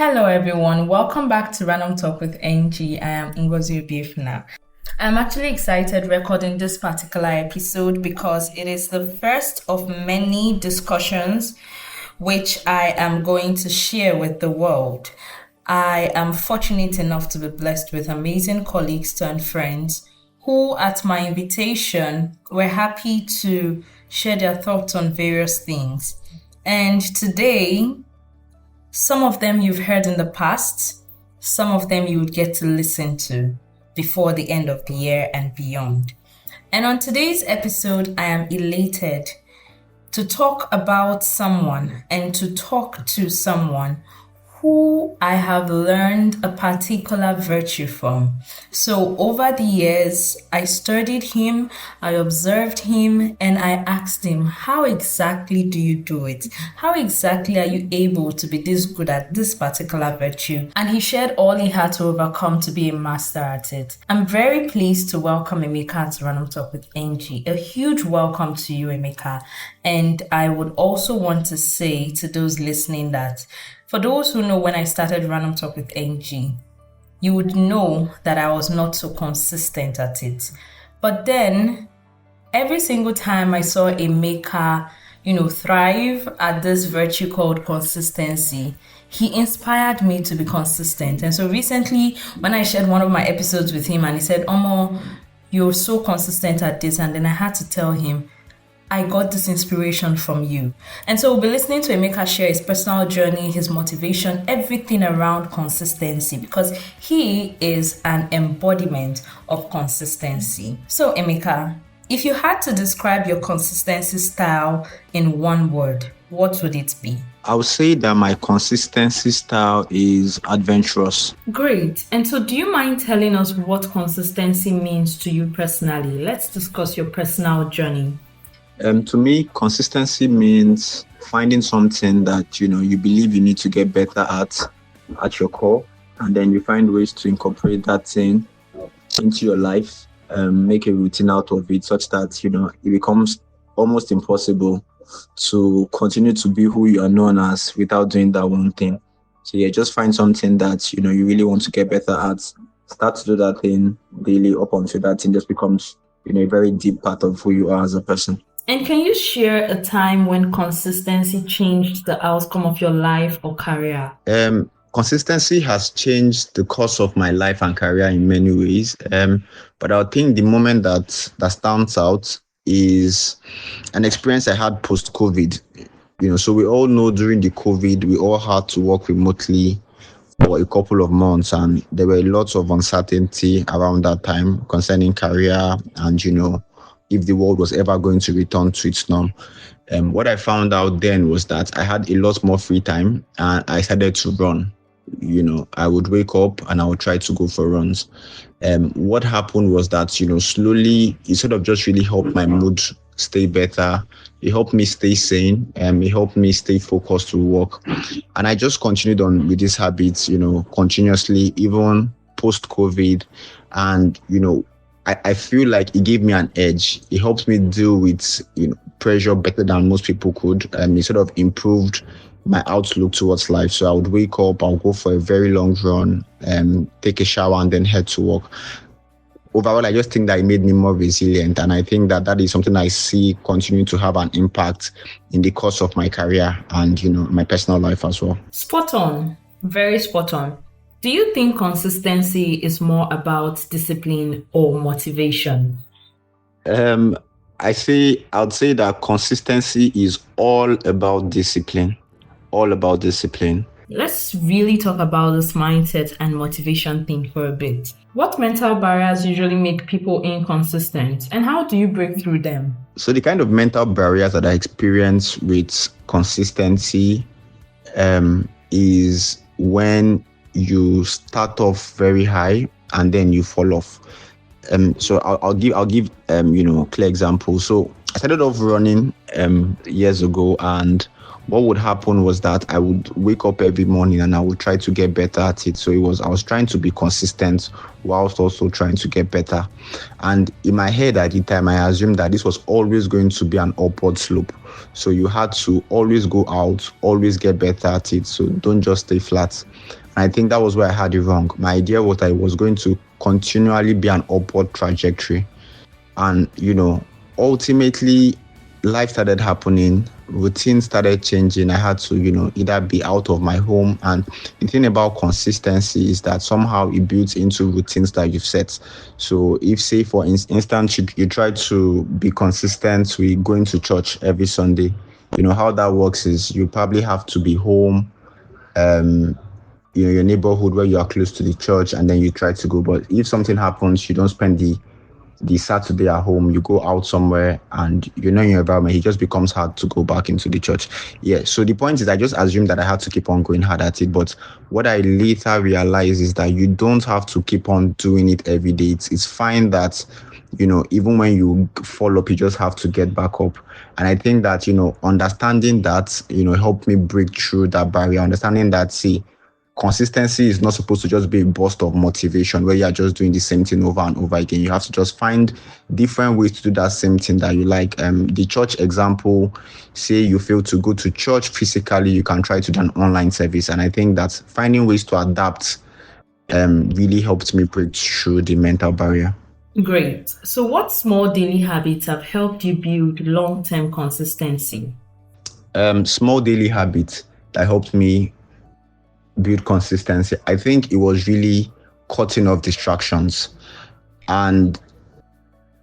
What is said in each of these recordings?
Hello, everyone. Welcome back to Random Talk with NG. I am Ngozi Obiefuna. I'm actually excited recording this particular episode because it is the first of many discussions which I am going to share with the world. I am fortunate enough to be blessed with amazing colleagues and friends who, at my invitation, were happy to share their thoughts on various things. And today, some of them you've heard in the past, some of them you would get to listen to before the end of the year and beyond. And on today's episode, I am elated to talk about someone and to talk to someone who I have learned a particular virtue from. So over the years, I studied him, I observed him, and I asked him, how exactly do you do it? How exactly are you able to be this good at this particular virtue? And he shared all he had to overcome to be a master at it. I'm very pleased to welcome Emeka to Random Talk with NG. A huge welcome to you, Emeka. And I would also want to say to those listening that for those who know when I started Random Talk with NG, you would know that I was not so consistent at it. But then, every single time I saw Emeka, thrive at this virtue called consistency, he inspired me to be consistent. And so recently, when I shared one of my episodes with him and he said, Omo, you're so consistent at this. And then I had to tell him, I got this inspiration from you. And so we'll be listening to Emeka share his personal journey, his motivation, everything around consistency, because he is an embodiment of consistency. So Emeka, if you had to describe your consistency style in one word, what would it be? I would say that my consistency style is adventurous. Great. And so do you mind telling us what consistency means to you personally? Let's discuss your personal journey. To me, consistency means finding something that you believe you need to get better at your core, and then you find ways to incorporate that thing into your life, make a routine out of it, such that it becomes almost impossible to continue to be who you are known as without doing that one thing. So just find something that you really want to get better at. Start to do that thing daily up until that thing just becomes a very deep part of who you are as a person. And can you share a time when consistency changed the outcome of your life or career? Consistency has changed the course of my life and career in many ways. But I think the moment that stands out is an experience I had post-COVID. So we all know during the COVID, we all had to work remotely for a couple of months, and there were lots of uncertainty around that time concerning career and, if the world was ever going to return to its norm. What I found out then was that I had a lot more free time and I started to run. I would wake up and I would try to go for runs. What happened was that, slowly it sort of just really helped my mood stay better. It helped me stay sane. It helped me stay focused to work. And I just continued on with these habits, continuously, even post-COVID. And, I feel like it gave me an edge. It helped me deal with pressure better than most people could. It sort of improved my outlook towards life. So I would wake up, I'll go for a very long run, take a shower, and then head to work. Overall, I just think that it made me more resilient. And I think that is something I see continuing to have an impact in the course of my career and, my personal life as well. Spot on. Very spot on. Do you think consistency is more about discipline or motivation? I'd say that consistency is all about discipline. All about discipline. Let's really talk about this mindset and motivation thing for a bit. What mental barriers usually make people inconsistent, and how do you break through them? So the kind of mental barriers that I experience with consistency is when you start off very high and then you fall off. So I'll give clear examples. So I started off running years ago, and what would happen was that I would wake up every morning and I would try to get better at it. So I was trying to be consistent whilst also trying to get better. And in my head at the time, I assumed that this was always going to be an upward slope. So you had to always go out, always get better at it. So don't just stay flat. And I think that was where I had it wrong. My idea was that it was going to continually be an upward trajectory. And, ultimately, life started happening, routine started changing. I had to, either be out of my home. And the thing about consistency is that somehow it builds into routines that you've set. So if, say, for instance, you try to be consistent with going to church every Sunday, how that works is you probably have to be home, your neighborhood where you are close to the church, and then you try to go. But if something happens, you don't spend the Saturday at home, you go out somewhere and you're not in your environment, it just becomes hard to go back into the church. Yeah. So the point is, I just assumed that I had to keep on going hard at it. But what I later realized is that you don't have to keep on doing it every day. It's fine that, even when you fall up, you just have to get back up. And I think that, understanding that, helped me break through that barrier, understanding that, see, consistency is not supposed to just be a burst of motivation where you are just doing the same thing over and over again. You have to just find different ways to do that same thing that you like. The church example, say you fail to go to church physically, you can try to do an online service. And I think that finding ways to adapt really helped me break through the mental barrier. Great. So, what small daily habits have helped you build long term consistency? Small daily habits that helped me build consistency. I think it was really cutting off distractions. And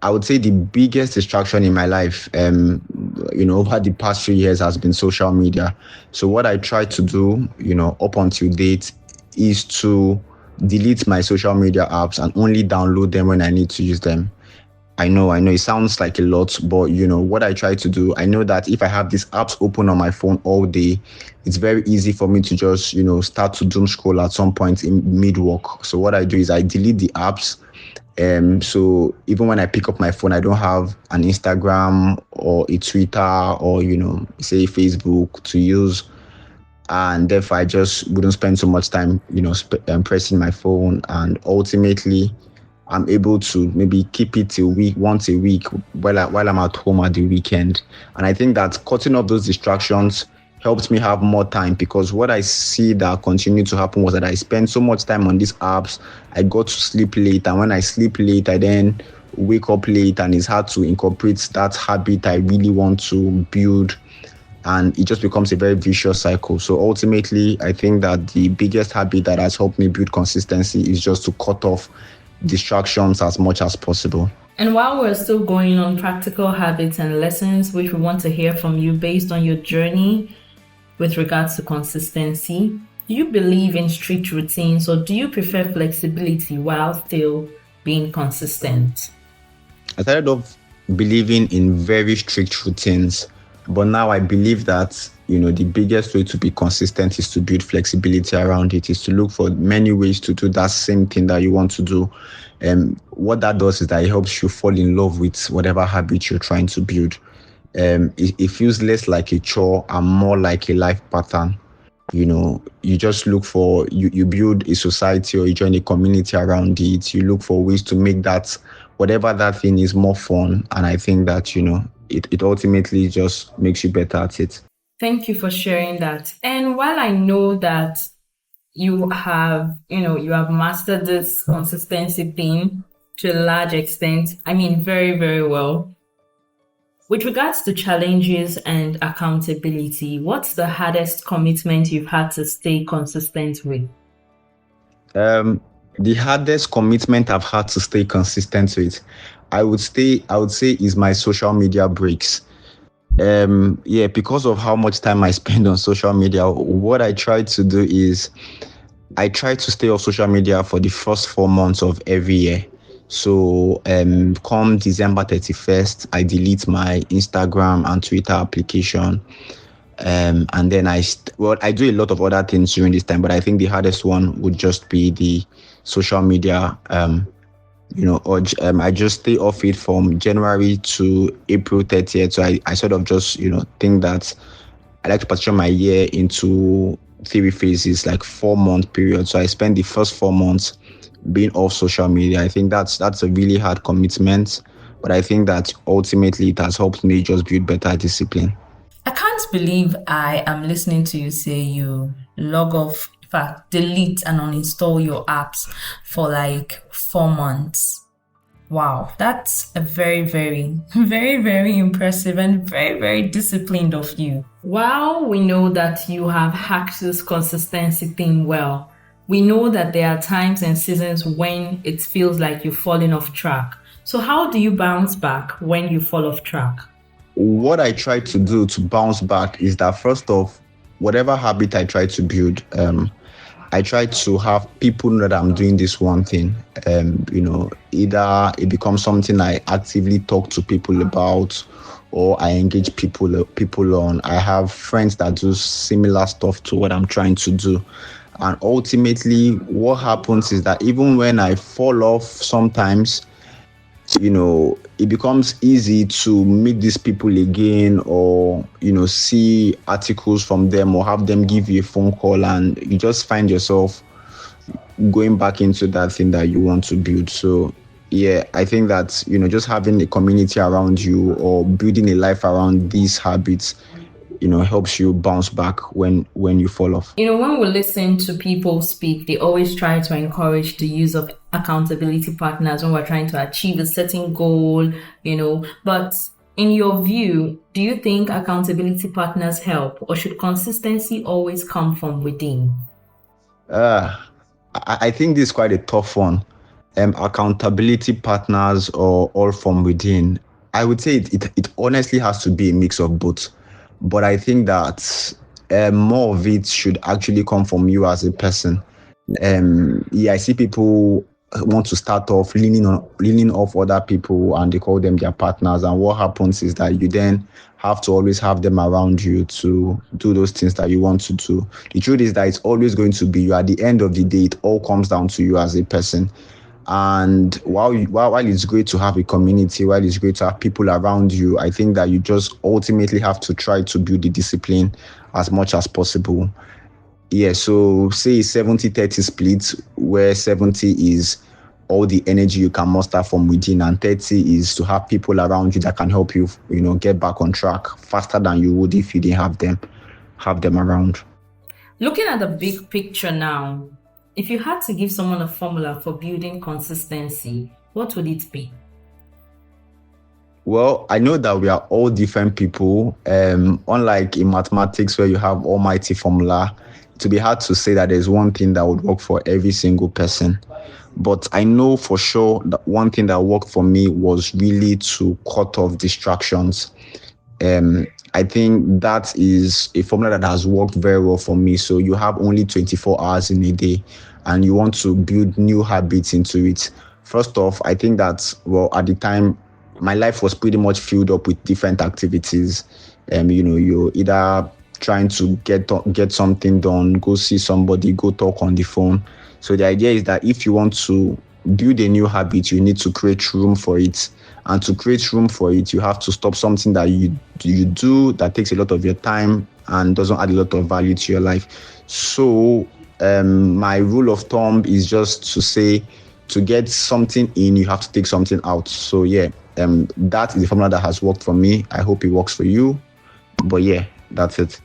I would say the biggest distraction in my life, over the past few years has been social media. So what I try to do, up until date is to delete my social media apps and only download them when I need to use them. I know it sounds like a lot, but what I try to do, I know that if I have these apps open on my phone all day, it's very easy for me to just, start to doom scroll at some point in mid work. So what I do is I delete the apps. So even when I pick up my phone, I don't have an Instagram or a Twitter or, say Facebook to use. And therefore I just wouldn't spend so much time, pressing my phone. And ultimately, I'm able to maybe keep it once a week while I'm at home at the weekend. And I think that cutting off those distractions helps me have more time, because what I see that continued to happen was that I spend so much time on these apps. I got to sleep late, and when I sleep late, I then wake up late, and it's hard to incorporate that habit I really want to build. And it just becomes a very vicious cycle. So ultimately, I think that the biggest habit that has helped me build consistency is just to cut off distractions as much as possible. And while we're still going on practical habits and lessons, which we want to hear from you based on your journey with regards to consistency, do you believe in strict routines, or do you prefer flexibility while still being consistent? I started off believing in very strict routines, but now I believe that the biggest way to be consistent is to build flexibility around it, is to look for many ways to do that same thing that you want to do. What that does is that it helps you fall in love with whatever habit you're trying to build. It feels less like a chore and more like a life pattern. You just look for, you build a society or you join a community around it. You look for ways to make that, whatever that thing is, more fun. And I think that, it ultimately just makes you better at it. Thank you for sharing that. And while I know that you have mastered this consistency thing to a large extent, I mean, very, very well. With regards to challenges and accountability, what's the hardest commitment you've had to stay consistent with? The hardest commitment I've had to stay consistent with, I would say is my social media breaks. Because of how much time I spend on social media, what I try to do is I try to stay off social media for the first 4 months of every year. So come December 31st, I delete my Instagram and Twitter application. And then I do a lot of other things during this time, but I think the hardest one would just be the social media I just stay off it from January to April 30th. So I sort of just, think that I like to partition my year into three phases, like 4 month period. So I spend the first 4 months being off social media. I think that's a really hard commitment, but I think that ultimately it has helped me just build better discipline. I can't believe I am listening to you say you log off, in fact, delete and uninstall your apps for like 4 months. Wow, that's a very, very, very, very impressive and very, very disciplined of you. While we know that you have hacked this consistency thing well, we know that there are times and seasons when it feels like you're falling off track. So, how do you bounce back when you fall off track? What I try to do to bounce back is that first off, whatever habit I try to build, I try to have people know that I'm doing this one thing. Either it becomes something I actively talk to people about, or I engage people on. I have friends that do similar stuff to what I'm trying to do. And ultimately, what happens is that even when I fall off sometimes, it becomes easy to meet these people again, or see articles from them, or have them give you a phone call, and you just find yourself going back into that thing that you want to build. So yeah, I think that just having a community around you or building a life around these habits helps you bounce back when you fall off. When we listen to people speak, they always try to encourage the use of accountability partners when we're trying to achieve a certain goal, But in your view, do you think accountability partners help, or should consistency always come from within? I think this is quite a tough one. Accountability partners or all from within. I would say it honestly has to be a mix of both. But I think that more of it should actually come from you as a person. Yeah, I see people want to start off leaning off other people, and they call them their partners. And what happens is that you then have to always have them around you to do those things that you want to do. The truth is that it's always going to be you. At the end of the day, it all comes down to you as a person. And while it's great to have a community, while it's great to have people around you, I think that you just ultimately have to try to build the discipline as much as possible. Yeah, so say 70-30 split, where 70 is all the energy you can muster from within, and 30 is to have people around you that can help you, get back on track faster than you would if you didn't have them around. Looking at the big picture now, if you had to give someone a formula for building consistency, what would it be? Well, I know that we are all different people. Unlike in mathematics where you have almighty formula, it would be hard to say that there's one thing that would work for every single person. But I know for sure that one thing that worked for me was really to cut off distractions. I think that is a formula that has worked very well for me. So you have only 24 hours in a day, and you want to build new habits into it. First off, I think that, well, at the time, my life was pretty much filled up with different activities. You're either trying to get something done, go see somebody, go talk on the phone. So the idea is that if you want to build a new habit, you need to create room for it. And to create room for it, you have to stop something that you do that takes a lot of your time and doesn't add a lot of value to your life. So my rule of thumb is just to say, to get something in, you have to take something out. So yeah, that is the formula that has worked for me. I hope it works for you. But yeah, that's it.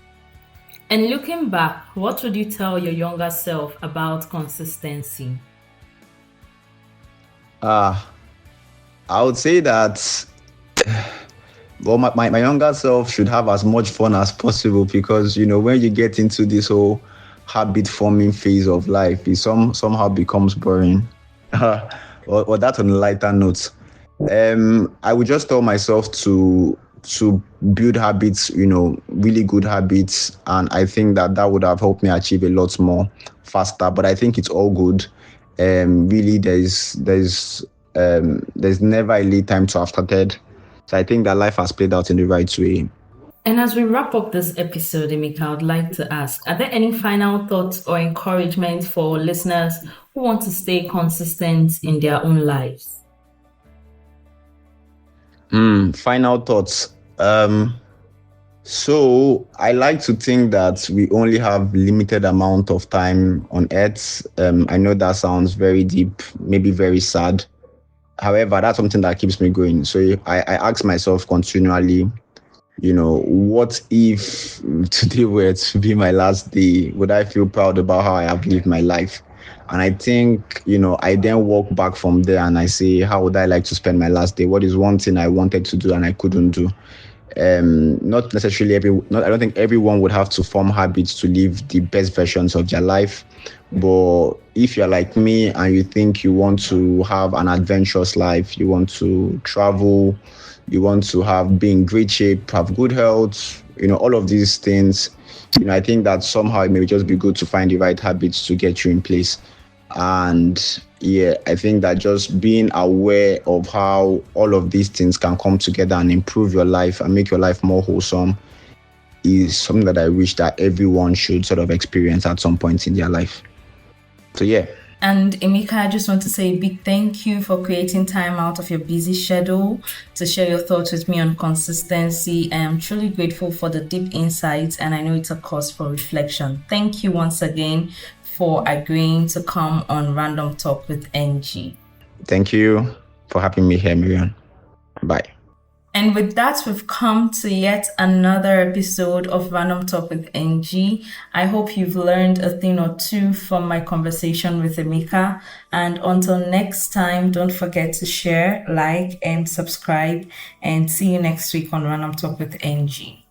And looking back, what would you tell your younger self about consistency? I would say that, well, my younger self should have as much fun as possible, because when you get into this whole habit forming phase of life, it somehow becomes boring. or that on a lighter note. I would just tell myself to build habits, really good habits, and I think that would have helped me achieve a lot more faster. But I think it's all good. Really, there's never a late time to have started. So I think that life has played out in the right way. And as we wrap up this episode, Emeka, I would like to ask, are there any final thoughts or encouragement for listeners who want to stay consistent in their own lives? Final thoughts. So I like to think that we only have limited amount of time on earth. I know that sounds very deep, maybe very sad. However, that's something that keeps me going. So I ask myself continually, what if today were to be my last day? Would I feel proud about how I have lived my life? And I think, I then walk back from there and I say, how would I like to spend my last day? What is one thing I wanted to do and I couldn't do? Not necessarily I don't think everyone would have to form habits to live the best versions of their life. But if you're like me and you think you want to have an adventurous life, you want to travel, you want to be in great shape, have good health, all of these things, I think that somehow it may just be good to find the right habits to get you in place. And yeah, I think that just being aware of how all of these things can come together and improve your life and make your life more wholesome is something that I wish that everyone should sort of experience at some point in their life. So yeah. And Emeka, I just want to say a big thank you for creating time out of your busy schedule to share your thoughts with me on consistency. I am truly grateful for the deep insights, and I know it's a cause for reflection. Thank you once again for agreeing to come on Random Talk with NG. Thank you for having me here, Miriam. Bye. And with that, we've come to yet another episode of Random Talk with NG. I hope you've learned a thing or two from my conversation with Emeka. And until next time, don't forget to share, like, and subscribe. And see you next week on Random Talk with NG.